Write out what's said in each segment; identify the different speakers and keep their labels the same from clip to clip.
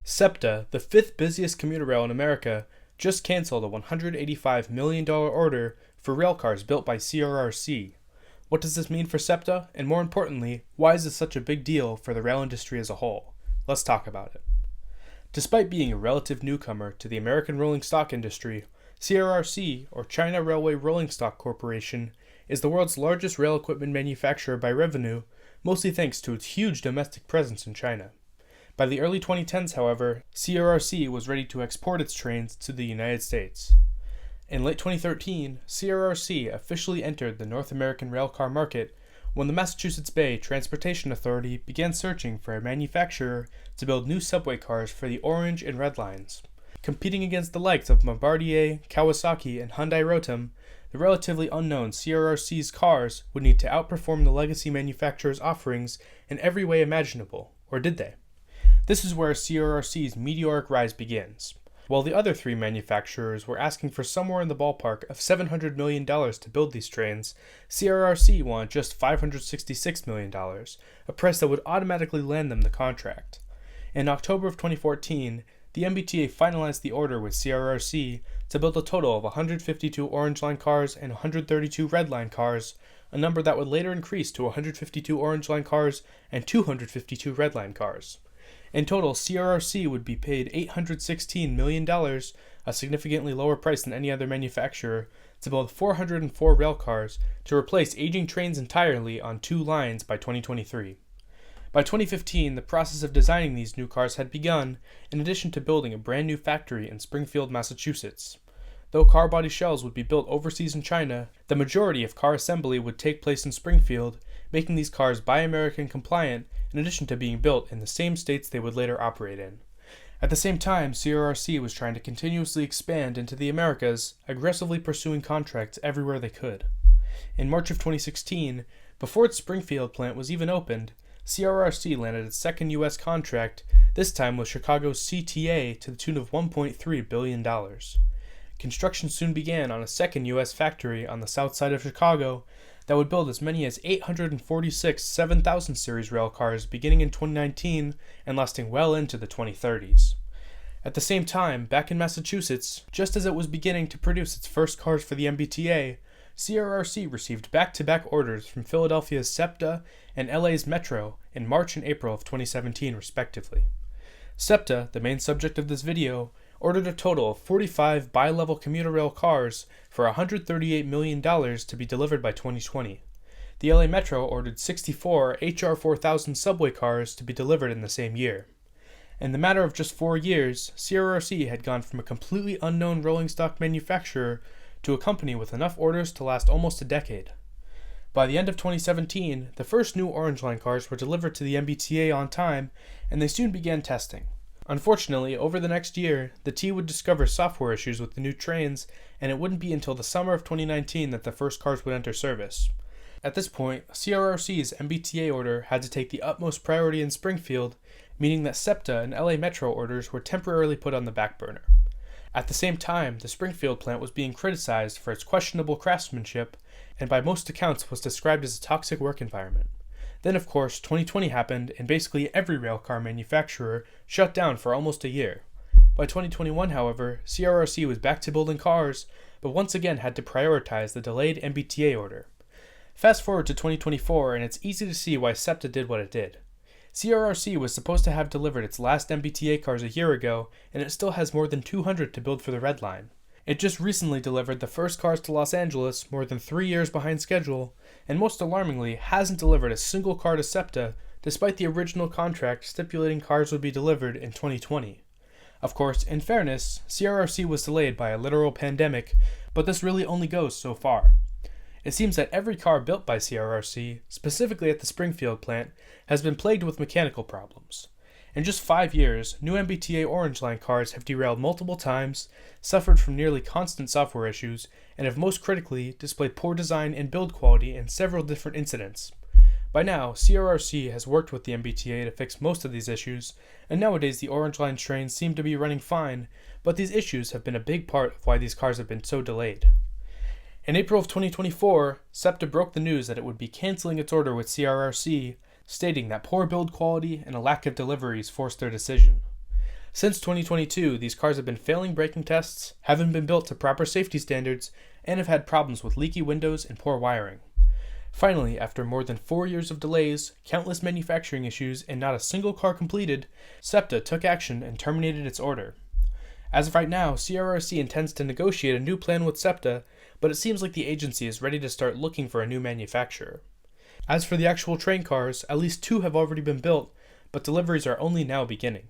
Speaker 1: SEPTA, the fifth busiest commuter rail in America, just canceled a $185 million order for railcars built by CRRC. What does this mean for SEPTA? And more importantly, why is this such a big deal for the rail industry as a whole? Let's talk about it. Despite being a relative newcomer to the American rolling stock industry, CRRC, or China Railway Rolling Stock Corporation, is the world's largest rail equipment manufacturer by revenue, mostly thanks to its huge domestic presence in China. By the early 2010s, however, CRRC was ready to export its trains to the United States. In late 2013, CRRC officially entered the North American railcar market when the Massachusetts Bay Transportation Authority began searching for a manufacturer to build new subway cars for the Orange and Red lines. Competing against the likes of Bombardier, Kawasaki, and Hyundai Rotem, the relatively unknown CRRC's cars would need to outperform the legacy manufacturer's offerings in every way imaginable, or did they? This is where CRRC's meteoric rise begins. While the other three manufacturers were asking for somewhere in the ballpark of $700 million to build these trains, CRRC wanted just $566 million, a price that would automatically land them the contract. In October of 2014, the MBTA finalized the order with CRRC to build a total of 152 Orange Line cars and 132 Red Line cars, a number that would later increase to 152 Orange Line cars and 252 Red Line cars. In total, CRRC would be paid $816 million, a significantly lower price than any other manufacturer, to build 404 railcars to replace aging trains entirely on two lines by 2023. By 2015, the process of designing these new cars had begun, in addition to building a brand new factory in Springfield, Massachusetts. Though car body shells would be built overseas in China, the majority of car assembly would take place in Springfield, making these cars Buy American compliant in addition to being built in the same states they would later operate in. At the same time, CRRC was trying to continuously expand into the Americas, aggressively pursuing contracts everywhere they could. In March of 2016, before its Springfield plant was even opened, CRRC landed its second U.S. contract, this time with Chicago's CTA to the tune of $1.3 billion. Construction soon began on a second U.S. factory on the south side of Chicago that would build as many as 846 7000 series railcars beginning in 2019 and lasting well into the 2030s. At the same time, back in Massachusetts, just as it was beginning to produce its first cars for the MBTA, CRRC received back-to-back orders from Philadelphia's SEPTA and LA's Metro in March and April of 2017 respectively. SEPTA, the main subject of this video, ordered a total of 45 bi-level commuter rail cars for $138 million to be delivered by 2020. The LA Metro ordered 64 HR4000 subway cars to be delivered in the same year. In the matter of just 4 years, CRRC had gone from a completely unknown rolling stock manufacturer to a company with enough orders to last almost a decade. By the end of 2017, the first new Orange Line cars were delivered to the MBTA on time, and they soon began testing. Unfortunately, over the next year, the T would discover software issues with the new trains, and it wouldn't be until the summer of 2019 that the first cars would enter service. At this point, CRRC's MBTA order had to take the utmost priority in Springfield, meaning that SEPTA and LA Metro orders were temporarily put on the back burner. At the same time, the Springfield plant was being criticized for its questionable craftsmanship, and by most accounts was described as a toxic work environment. Then, of course, 2020 happened, and basically every railcar manufacturer shut down for almost a year. By 2021, however, CRRC was back to building cars, but once again had to prioritize the delayed MBTA order. Fast forward to 2024, and it's easy to see why SEPTA did what it did. CRRC was supposed to have delivered its last MBTA cars a year ago, and it still has more than 200 to build for the Red Line. It just recently delivered the first cars to Los Angeles, more than 3 years behind schedule, and most alarmingly, hasn't delivered a single car to SEPTA, despite the original contract stipulating cars would be delivered in 2020. Of course, in fairness, CRRC was delayed by a literal pandemic, but this really only goes so far. It seems that every car built by CRRC, specifically at the Springfield plant, has been plagued with mechanical problems. In just 5 years, new MBTA Orange Line cars have derailed multiple times, suffered from nearly constant software issues, and have most critically displayed poor design and build quality in several different incidents. By now, CRRC has worked with the MBTA to fix most of these issues, and nowadays the Orange Line trains seem to be running fine, but these issues have been a big part of why these cars have been so delayed. In April of 2024, SEPTA broke the news that it would be canceling its order with CRRC, stating that poor build quality and a lack of deliveries forced their decision. Since 2022, these cars have been failing braking tests, haven't been built to proper safety standards, and have had problems with leaky windows and poor wiring. Finally, after more than 4 years of delays, countless manufacturing issues, and not a single car completed, SEPTA took action and terminated its order. As of right now, CRRC intends to negotiate a new plan with SEPTA, but it seems like the agency is ready to start looking for a new manufacturer. As for the actual train cars, at least 2 have already been built, but deliveries are only now beginning.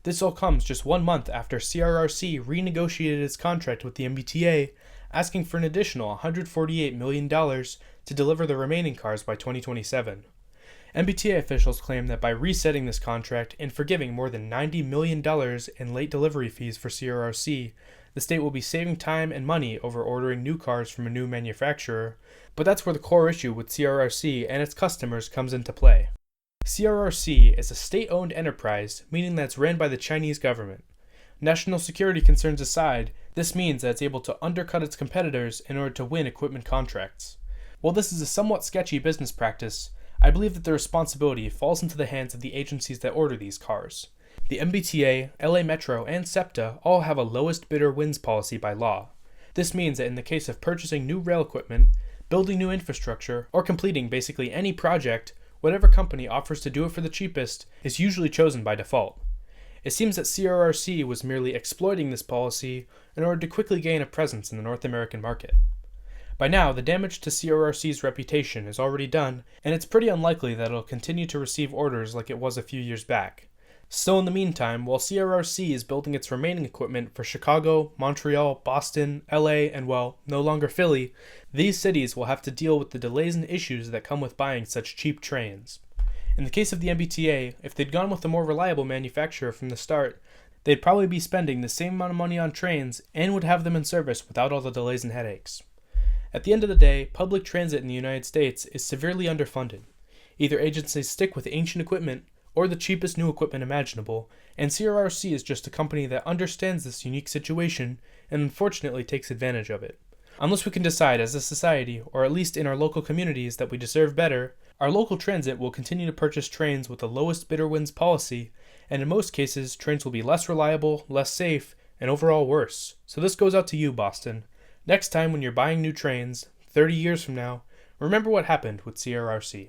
Speaker 1: This all comes just 1 month after CRRC renegotiated its contract with the MBTA, asking for an additional $148 million to deliver the remaining cars by 2027. MBTA officials claim that by resetting this contract and forgiving more than $90 million in late delivery fees for CRRC, the state will be saving time and money over ordering new cars from a new manufacturer, but that's where the core issue with CRRC and its customers comes into play. CRRC is a state-owned enterprise, meaning that it's ran by the Chinese government. National security concerns aside, this means that it's able to undercut its competitors in order to win equipment contracts. While this is a somewhat sketchy business practice, I believe that the responsibility falls into the hands of the agencies that order these cars. The MBTA, LA Metro, and SEPTA all have a lowest bidder wins policy by law. This means that in the case of purchasing new rail equipment, building new infrastructure, or completing basically any project, whatever company offers to do it for the cheapest is usually chosen by default. It seems that CRRC was merely exploiting this policy in order to quickly gain a presence in the North American market. By now, the damage to CRRC's reputation is already done, and it's pretty unlikely that it'll continue to receive orders like it was a few years back. Still, in the meantime, while CRRC is building its remaining equipment for Chicago, Montreal, Boston, LA, and well, no longer Philly, these cities will have to deal with the delays and issues that come with buying such cheap trains. In the case of the MBTA, if they'd gone with a more reliable manufacturer from the start, they'd probably be spending the same amount of money on trains and would have them in service without all the delays and headaches. At the end of the day, public transit in the United States is severely underfunded. Either agencies stick with ancient equipment or the cheapest new equipment imaginable, and CRRC is just a company that understands this unique situation and unfortunately takes advantage of it. Unless we can decide as a society, or at least in our local communities, that we deserve better, our local transit will continue to purchase trains with the lowest bidder wins policy, and in most cases, trains will be less reliable, less safe, and overall worse. So this goes out to you, Boston. Next time when you're buying new trains, 30 years from now, remember what happened with CRRC.